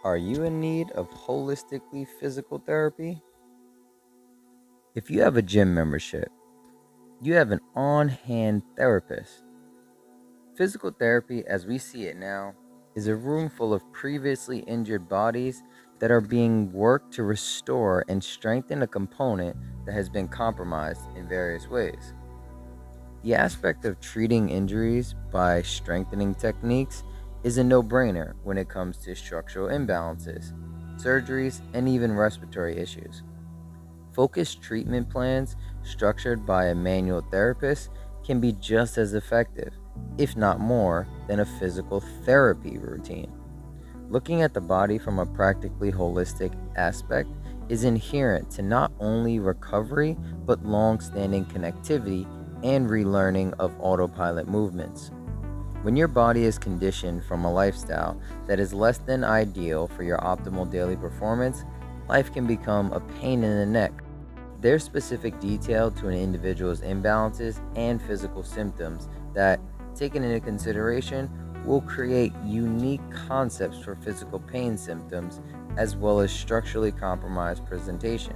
Are you in need of holistically physical therapy? If you have a gym membership, you have an on-hand therapist. Physical therapy, as we see it now, is a room full of previously injured bodies that are being worked to restore and strengthen a component that has been compromised in various ways. The aspect of treating injuries by strengthening techniques is a no-brainer when it comes to structural imbalances, surgeries, and even respiratory issues. Focused treatment plans structured by a manual therapist can be just as effective, if not more, than a physical therapy routine. Looking at the body from a practically holistic aspect is inherent to not only recovery but long-standing connectivity and relearning of autopilot movements. When your body is conditioned from a lifestyle that is less than ideal for your optimal daily performance, life can become a pain in the neck. There's specific detail to an individual's imbalances and physical symptoms that, taken into consideration, will create unique concepts for physical pain symptoms as well as structurally compromised presentation.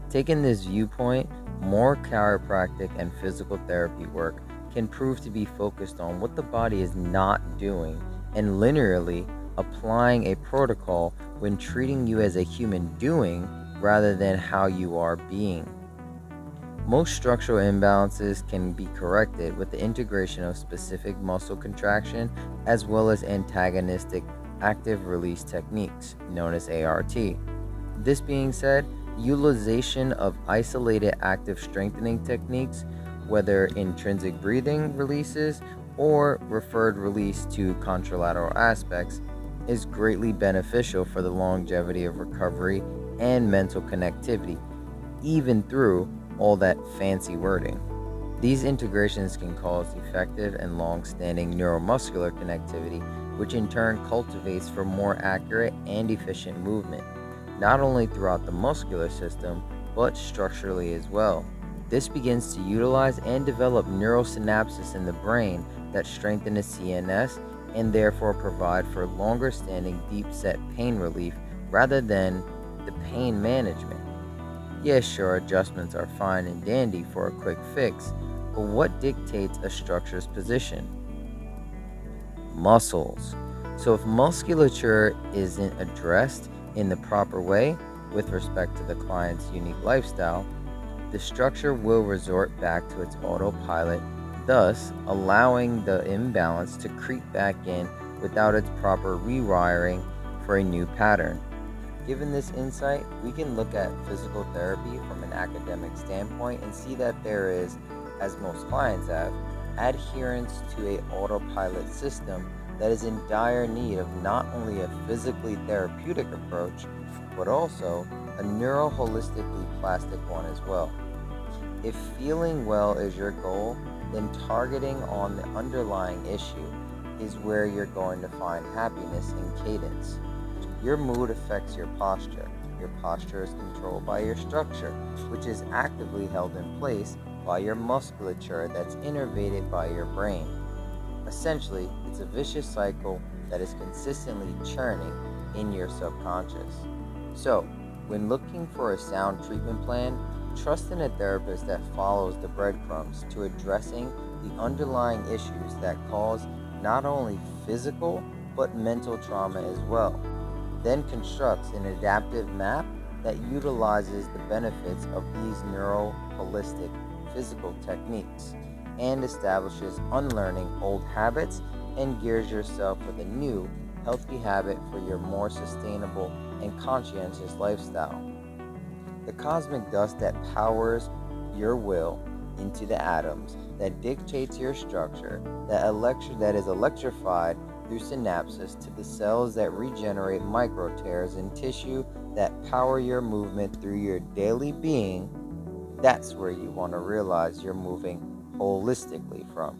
Taking this viewpoint, more chiropractic and physical therapy work can prove to be focused on what the body is not doing and linearly applying a protocol when treating you as a human doing rather than how you are being. Most structural imbalances can be corrected with the integration of specific muscle contraction as well as antagonistic active release techniques, known as ART. This being said, utilization of isolated active strengthening techniques, whether intrinsic breathing releases or referred release to contralateral aspects, is greatly beneficial for the longevity of recovery and mental connectivity, even through all that fancy wording. These integrations can cause effective and long-standing neuromuscular connectivity, which in turn cultivates for more accurate and efficient movement, not only throughout the muscular system, but structurally as well. This begins to utilize and develop neural synapses in the brain that strengthen the CNS and therefore provide for longer-standing deep-set pain relief rather than the pain management. Yes, sure, adjustments are fine and dandy for a quick fix, but what dictates a structure's position? Muscles. So if musculature isn't addressed in the proper way with respect to the client's unique lifestyle, the structure will resort back to its autopilot, thus allowing the imbalance to creep back in without its proper rewiring for a new pattern. Given this insight, we can look at physical therapy from an academic standpoint and see that there is, as most clients have, adherence to an autopilot system that is in dire need of not only a physically therapeutic approach, but also a neuro-holistically plastic one as well. If feeling well is your goal, then targeting on the underlying issue is where you're going to find happiness and cadence. Your mood affects your posture. Your posture is controlled by your structure, which is actively held in place by your musculature that's innervated by your brain. Essentially, it's a vicious cycle that is consistently churning in your subconscious. So, when looking for a sound treatment plan, trust in a therapist that follows the breadcrumbs to addressing the underlying issues that cause not only physical but mental trauma as well. Then constructs an adaptive map that utilizes the benefits of these neuro-holistic physical techniques and establishes unlearning old habits and gears yourself with a new, healthy habit for your more sustainable and conscientious lifestyle. The cosmic dust that powers your will into the atoms, that dictates your structure, that is electrified through synapses to the cells that regenerate micro tears in tissue that power your movement through your daily being, that's where you want to realize you're moving holistically from.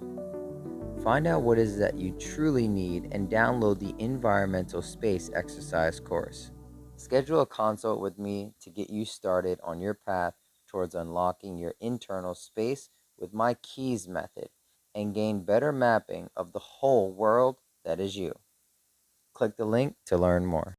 Find out what it is that you truly need and download the Environmental Space Exercise course. Schedule a consult with me to get you started on your path towards unlocking your internal space with my keys method and gain better mapping of the whole world that is you. Click the link to learn more.